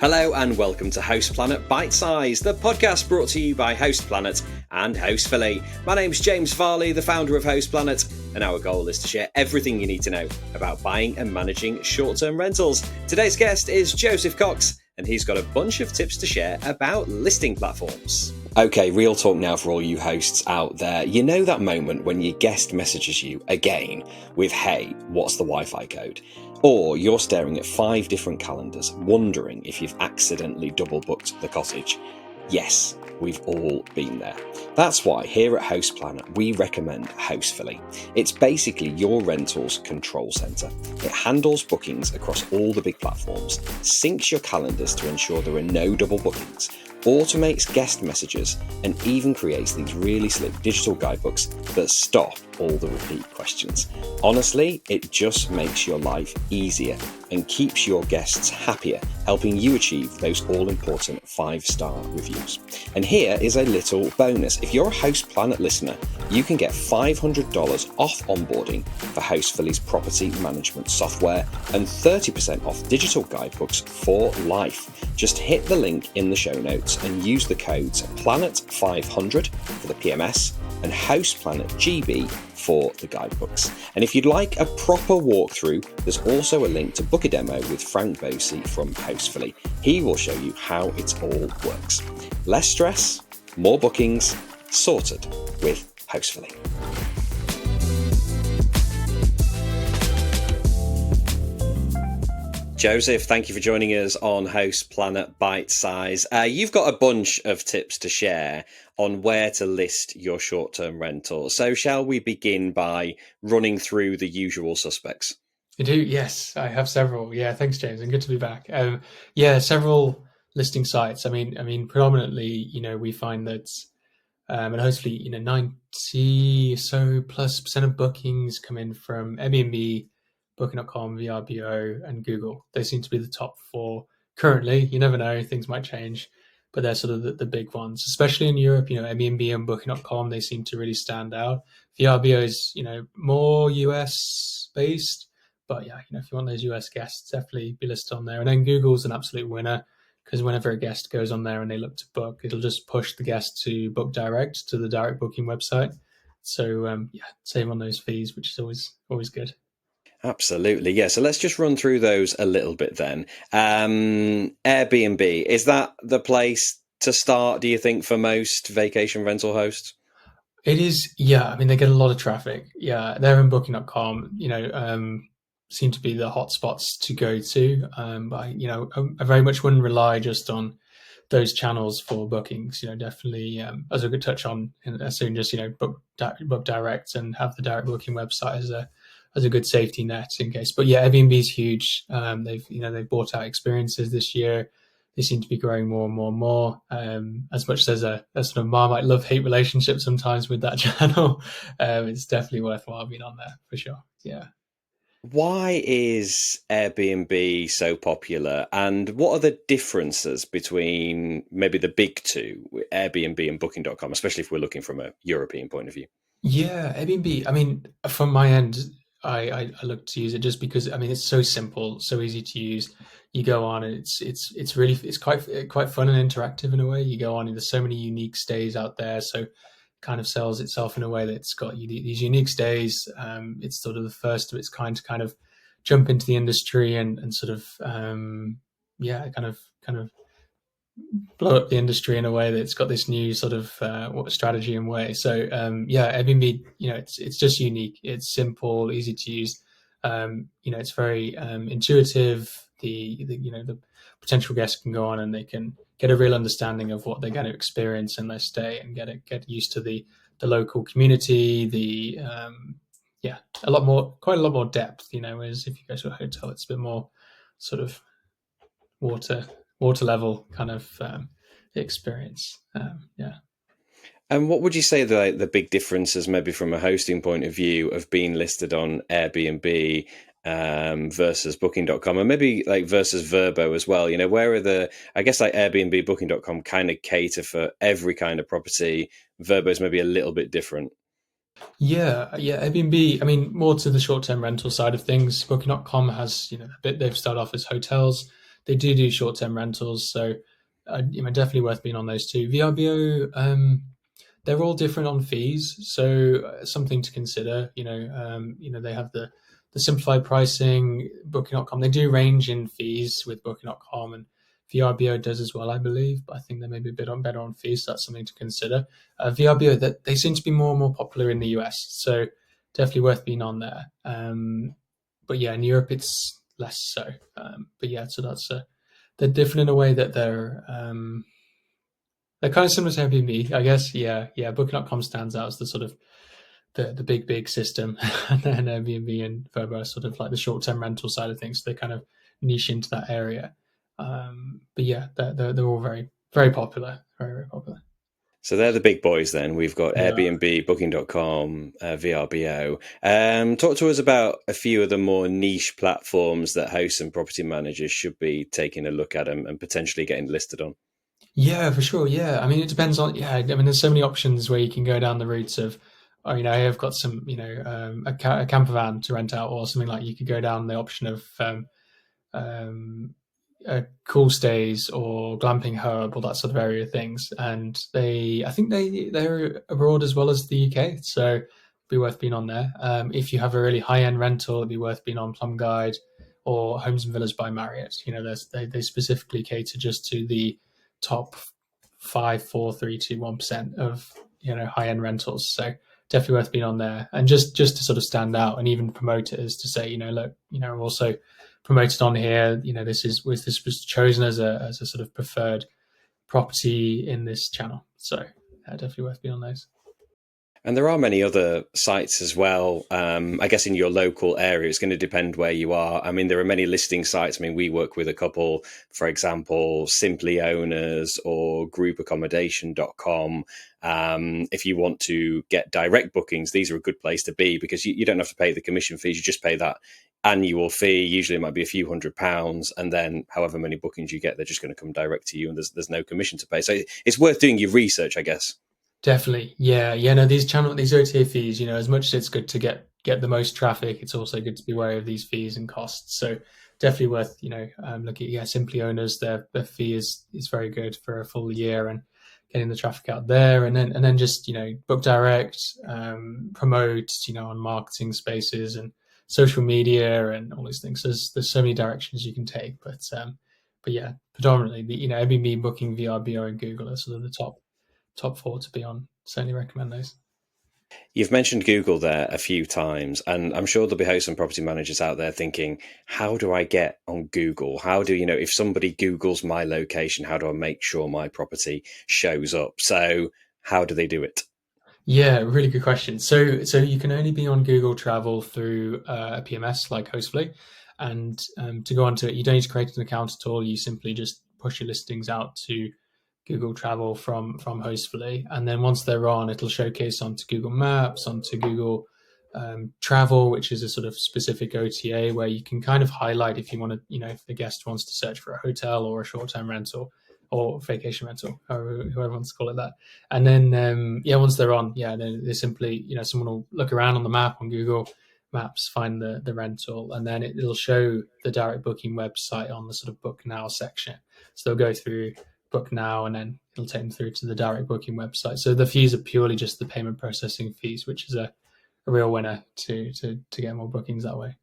Hello and welcome to Host Planet Bite Size, the podcast brought to you by Host Planet and Hostfully. My name's James Farley, the founder of Host Planet, and our goal is to share everything you need to know about buying and managing short-term rentals. Today's guest is Joseph Cox, and he's got a bunch of tips to share about listing platforms. Okay, real talk now for all you hosts out there. You know that moment when your guest messages you again with, "Hey, what's the Wi-Fi code?" Or you're staring at 5 different calendars, wondering if you've accidentally double booked the cottage. Yes, we've all been there. That's why here at Host Planet, we recommend Hostfully. It's basically your rentals control center. It handles bookings across all the big platforms, syncs your calendars to ensure there are no double bookings, automates guest messages, and even creates these really slick digital guidebooks that stop all the repeat questions. Honestly, it just makes your life easier and keeps your guests happier, helping you achieve those all-important 5-star reviews. And here is a little bonus. If you're a Host Planet listener, you can get $500 off onboarding for Hostfully's property management software and 30% off digital guidebooks for life. Just hit the link in the show notes and use the codes PLANET500 for the PMS and HostPlanetGB for the guidebooks. And if you'd like a proper walkthrough, there's also a link to book a demo with Frank Bosey from Hostfully. He will show you how it all works. Less stress, more bookings, sorted with Hostfully. Joseph, thank you for joining us on Host Planet Bite Size. You've got a bunch of tips to share on where to list your short-term rental. So shall we begin by running through the usual suspects? I do, yes. I have several. Yeah, thanks, James, and good to be back. Several listing sites. I mean, predominantly, we find that, and hopefully, 90 so plus % of bookings come in from Airbnb, Booking.com, Vrbo, and Google. They seem to be the top 4 currently. You never know; things might change, but they're sort of the big ones, especially in Europe. Airbnb and Booking.com, they seem to really stand out. Vrbo is, more US based, but yeah, if you want those US guests, definitely be listed on there. And then Google's an absolute winner because whenever a guest goes on there and they look to book, it'll just push the guest to book direct to the direct booking website. So save on those fees, which is always good. Absolutely. Yeah. So let's just run through those a little bit then. Airbnb, is that the place to start, do you think, for most vacation rental hosts? It is. Yeah. I mean, they get a lot of traffic. Yeah. They're in Booking.com, seem to be the hotspots to go to. But I very much wouldn't rely just on those channels for bookings. Definitely, as we could touch on as soon, just book direct and have the direct booking website as a good safety net in case. But yeah, Airbnb is huge. They've bought out experiences this year. They seem to be growing more and more and more. As much as there's a sort of Marmite love-hate relationship sometimes with that channel, it's definitely worthwhile being on there for sure. Yeah. Why is Airbnb so popular, and what are the differences between maybe the big two, Airbnb and Booking.com, especially if we're looking from a European point of view? Yeah, Airbnb. I mean, from my end, I look to use it just because it's so simple, so easy to use. You go on and it's really quite fun and interactive in a way. You go on and there's so many unique stays out there, so it kind of sells itself in a way that it's got these unique stays. It's sort of the first of its kind to kind of jump into the industry and sort of kind of blow up the industry in a way that's got this new sort of strategy and way. So Airbnb, it's just unique. It's simple, easy to use. It's very intuitive. The potential guests can go on and they can get a real understanding of what they're going to experience in their stay and get used to the local community. Quite a lot more depth. Whereas if you go to a hotel, it's a bit more sort of water level kind of experience. And what would you say the big differences, maybe from a hosting point of view, of being listed on Airbnb versus Booking.com, and maybe like versus Vrbo as well? Where are I guess like Airbnb, Booking.com kind of cater for every kind of property. Vrbo is maybe a little bit different. Yeah. Airbnb, more to the short-term rental side of things. Booking.com has, they've started off as hotels. they do short-term rentals. So definitely worth being on those two. VRBO, they're all different on fees, so something to consider. They have the simplified pricing. Booking.com, they do range in fees with Booking.com, and VRBO does as well, I believe. But I think they may be a bit better on fees, so that's something to consider. VRBO, that they seem to be more and more popular in the US, so definitely worth being on there. But yeah, in Europe it's less so. But yeah, so they're different in a way that they're kind of similar to Airbnb, I guess. Yeah. Booking.com stands out as the sort of the big system, and then Airbnb and Vrbo are sort of like the short-term rental side of things. So they kind of niche into that area. But yeah, they're all very very popular, very popular. So they're the big boys then. We've got They are. Airbnb, Booking.com, VRBO. Talk to us about a few of the more niche platforms that hosts and property managers should be taking a look at and potentially getting listed on. Yeah, for sure. Yeah, I mean, it depends on. Yeah, I mean, there's so many options where you can go down the routes of, oh, I've got some, a camper van to rent out, or something like. You could go down the option of um, cool stays or glamping hub or that sort of area of things. And I think they're abroad as well as the UK, so it'd be worth being on there. If you have a really high end rental, it'd be worth being on Plum Guide or Homes and Villas by Marriott. They specifically cater just to the top 5, 4, 3, 2, 1% of high end rentals. So definitely worth being on there, and just to sort of stand out and even promote it, is to say, look, also promoted on here. This was chosen as a sort of preferred property in this channel. So definitely worth being on those. And there are many other sites as well. I guess in your local area, it's going to depend where you are. I mean, there are many listing sites. I mean, we work with a couple, for example, Simply Owners or groupaccommodation.com. If you want to get direct bookings, these are a good place to be, because you don't have to pay the commission fees. You just pay that annual fee. Usually it might be a few £100s, and then however many bookings you get, they're just going to come direct to you, and there's no commission to pay. So it's worth doing your research, I guess. Definitely. Yeah. No, these OTA fees, as much as it's good to get the most traffic, it's also good to be wary of these fees and costs. So definitely worth, looking at, Simply Owners, their fee is very good for a full year, and getting the traffic out there, and then just, book direct, promote, on marketing spaces and social media and all these things. There's so many directions you can take, but yeah, predominantly Airbnb, Booking, VRBO, and Google are sort of the top 4 to be on. Certainly recommend those. You've mentioned Google there a few times, and I'm sure there'll be hosts and property managers out there thinking, how do I get on Google? How do, if somebody Googles my location, how do I make sure my property shows up? So how do they do it? Yeah, really good question. So you can only be on Google Travel through a PMS like Hostfully, and to go onto it, you don't need to create an account at all. You simply just push your listings out to Google Travel from Hostfully, and then once they're on, it'll showcase onto Google Maps, onto Google Travel, which is a sort of specific OTA where you can kind of highlight if you want to, if the guest wants to search for a hotel or a short-term rental or vacation rental, or whoever wants to call it that. And then, once they're on, then they simply, someone will look around on the map on Google Maps, find the rental, and then it'll show the direct booking website on the sort of book now section. So they'll go through book now, and then it'll take them through to the direct booking website. So the fees are purely just the payment processing fees, which is a real winner to get more bookings that way.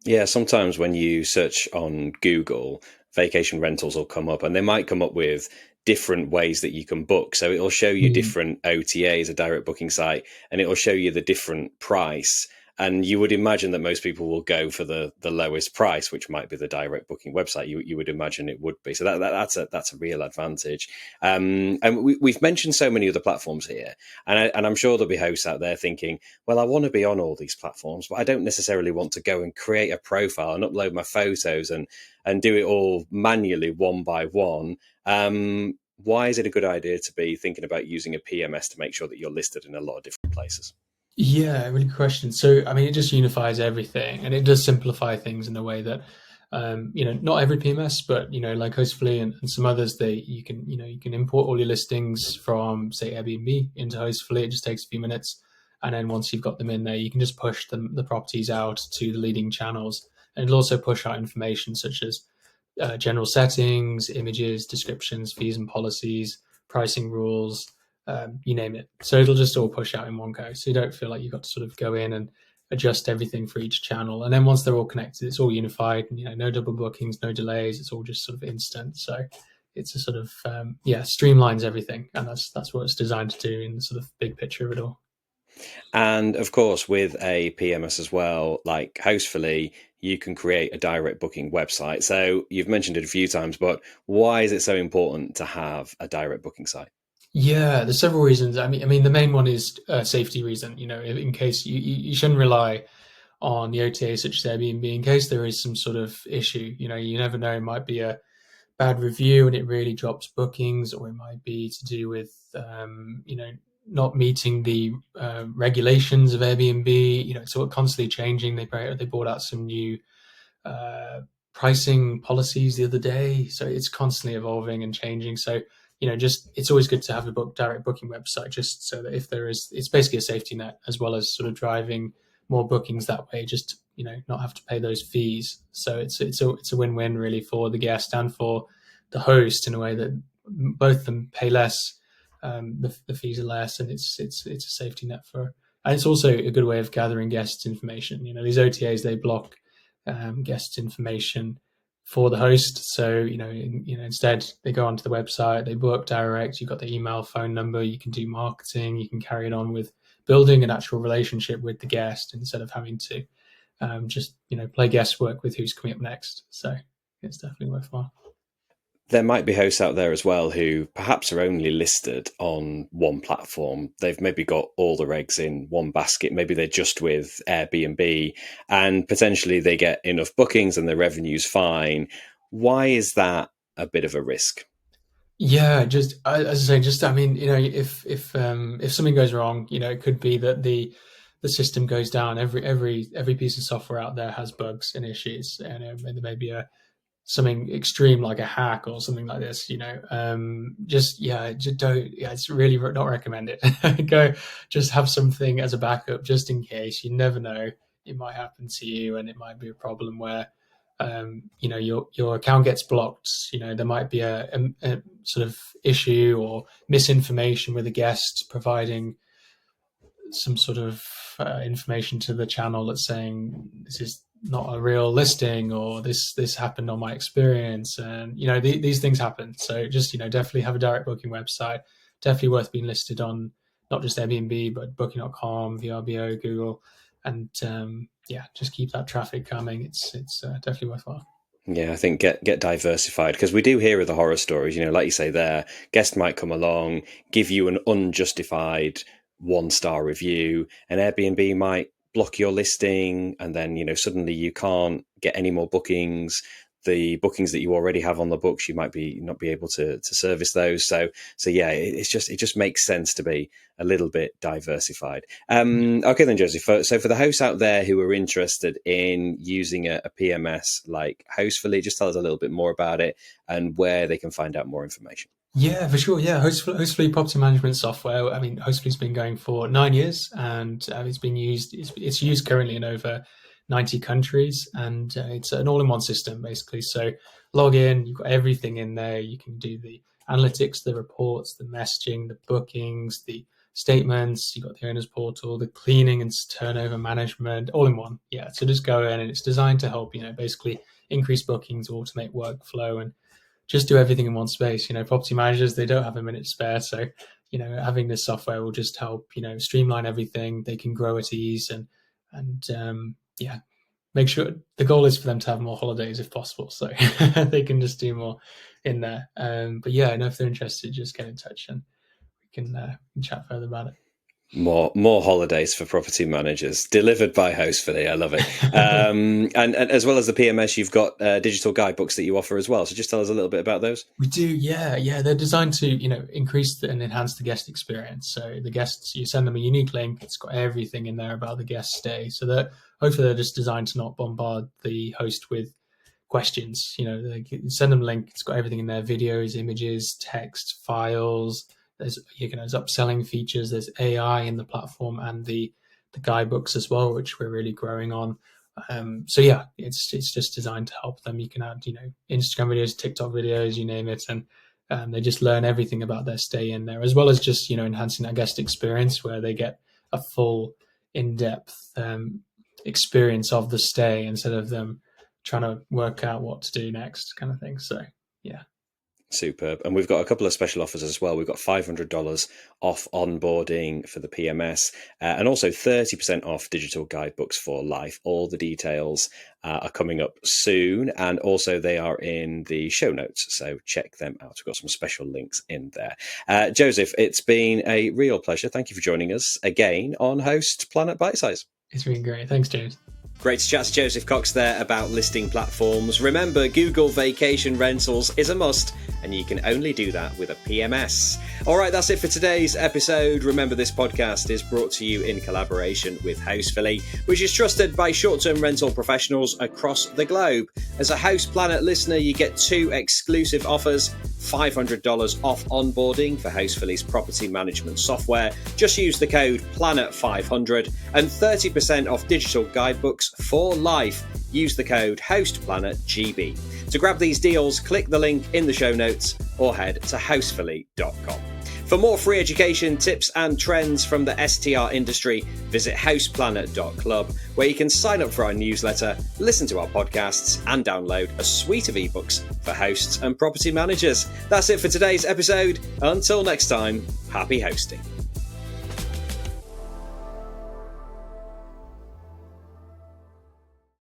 Yeah, sometimes when you search on Google, vacation rentals will come up, and they might come up with different ways that you can book. So it'll show you different OTAs, a direct booking site, and it'll show you the different price. And you would imagine that most people will go for the lowest price, which might be the direct booking website. You would imagine it would be. So that's a real advantage. And we've mentioned so many other platforms here, and I'm sure there'll be hosts out there thinking, well, I want to be on all these platforms, but I don't necessarily want to go and create a profile and upload my photos and do it all manually one by one. Why is it a good idea to be thinking about using a PMS to make sure that you're listed in a lot of different places? Yeah, really good question. So, I mean, it just unifies everything, and it does simplify things in a way that, not every PMS, but like Hostfully and some others, you can import all your listings from, say, Airbnb into Hostfully. It just takes a few minutes, and then once you've got them in there, you can just push the properties out to the leading channels, and it'll also push out information such as general settings, images, descriptions, fees and policies, pricing rules, you name it. So it'll just all push out in one go. So you don't feel like you've got to sort of go in and adjust everything for each channel. And then once they're all connected, it's all unified. No double bookings, no delays. It's all just sort of instant. So it's a sort of streamlines everything, and that's what it's designed to do in the sort of big picture of it all. And of course, with a PMS as well, like Hostfully, you can create a direct booking website. So you've mentioned it a few times, but why is it so important to have a direct booking site? Yeah, there's several reasons. I mean, the main one is safety reason. In case you shouldn't rely on the OTAs such as Airbnb in case there is some sort of issue. You never know. It might be a bad review and it really drops bookings, or it might be to do with not meeting the regulations of Airbnb. It's all constantly changing. They brought out some new uh, pricing policies the other day, so it's constantly evolving and changing. So just it's always good to have a direct booking website, just so that if there is, it's basically a safety net as well as sort of driving more bookings that way. Just not have to pay those fees. So it's a win-win really for the guest and for the host in a way that both of them pay less. The fees are less, and it's a safety net for. And it's also a good way of gathering guests' information. These OTAs, they block guests' information for the host. So instead they go onto the website, they book direct. You've got the email, phone number. You can do marketing. You can carry it on with building an actual relationship with the guest instead of having to just play guesswork with who's coming up next. So it's definitely worthwhile. There might be hosts out there as well who perhaps are only listed on one platform. They've maybe got all their eggs in one basket. Maybe they're just with Airbnb and potentially they get enough bookings and their revenue's fine. Why is that a bit of a risk? Yeah, just as I say, just I mean, if something goes wrong, it could be that the system goes down. Every piece of software out there has bugs and issues, and there may be something extreme like a hack or something like this. Just don't. Yeah, it's really not recommended. Go, just have something as a backup just in case. You never know, it might happen to you, and it might be a problem where your account gets blocked. There might be a sort of issue or misinformation with a guest providing some sort of information to the channel that's saying this is not a real listing, or this happened on my experience, and these things happen. So just definitely have a direct booking website. Definitely worth being listed on not just Airbnb but Booking.com, VRBO, Google, and just keep that traffic coming. It's definitely worthwhile. Yeah, I think get diversified, because we do hear of the horror stories. Like you say, there guest might come along, give you an unjustified 1-star review, and Airbnb might block your listing, and then suddenly you can't get any more bookings. The bookings that you already have on the books, you might not be able to service those. So yeah, it just makes sense to be a little bit diversified. Okay then, Josie. So for the hosts out there who are interested in using a PMS like Hostfully, just tell us a little bit more about it and where they can find out more information. Yeah, for sure. Yeah, Hostfully property management software. I mean, Hostfully's been going for 9 years, and it's been used. It's used currently in over 90 countries, and it's an all-in-one system basically. So log in, you've got everything in there. You can do the analytics, the reports, the messaging, the bookings, the statements. You've got the owner's portal, the cleaning and turnover management, all in one. Yeah, so just go in, and it's designed to help basically increase bookings, automate workflow, and just do everything in one space. Property managers, they don't have a minute spare. So, having this software will just help, streamline everything. They can grow at ease and make sure the goal is for them to have more holidays if possible. So they can just do more in there. But yeah, if they're interested, just get in touch and we can chat further about it. More holidays for property managers delivered by Hostfully. I love it. And as well as the PMS, you've got digital guidebooks that you offer as well. So just tell us a little bit about those. We do, yeah. They're designed to, increase and enhance the guest experience. So the guests, you send them a unique link. It's got everything in there about the guest stay. So that hopefully they're just designed to not bombard the host with questions. They send them a link. It's got everything in there: videos, images, text, files. There's upselling features. There's AI in the platform and the guidebooks as well, which we're really growing on. So yeah, it's just designed to help them. You can add, Instagram videos, TikTok videos, you name it, and they just learn everything about their stay in there, as well as just enhancing that guest experience where they get a full, in-depth experience of the stay instead of them trying to work out what to do next, kind of thing. So yeah. Superb. And we've got a couple of special offers as well. We've got $500 off onboarding for the PMS and also 30% off digital guidebooks for life. All the details are coming up soon, and also they are in the show notes, so check them out. We've got some special links in there. Joseph, it's been a real pleasure. Thank you for joining us again on Host Planet Bite Size. It's been great. Thanks, James. Great to chat to Joseph Cox there about listing platforms. Remember, Google Vacation Rentals is a must, and you can only do that with a PMS. All right, that's it for today's episode. Remember, this podcast is brought to you in collaboration with Hostfully, which is trusted by short-term rental professionals across the globe. As a House Planet listener, you get 2 exclusive offers: $500 off onboarding for Hostfully's property management software. Just use the code PLANET500, and 30% off digital guidebooks for life. Use the code HostPlanetGB. To grab these deals, click the link in the show notes or head to housefully.com. For more free education, tips and trends from the STR industry, visit houseplanet.club, where you can sign up for our newsletter, listen to our podcasts, and download a suite of ebooks for hosts and property managers. That's it for today's episode. Until next time, happy hosting.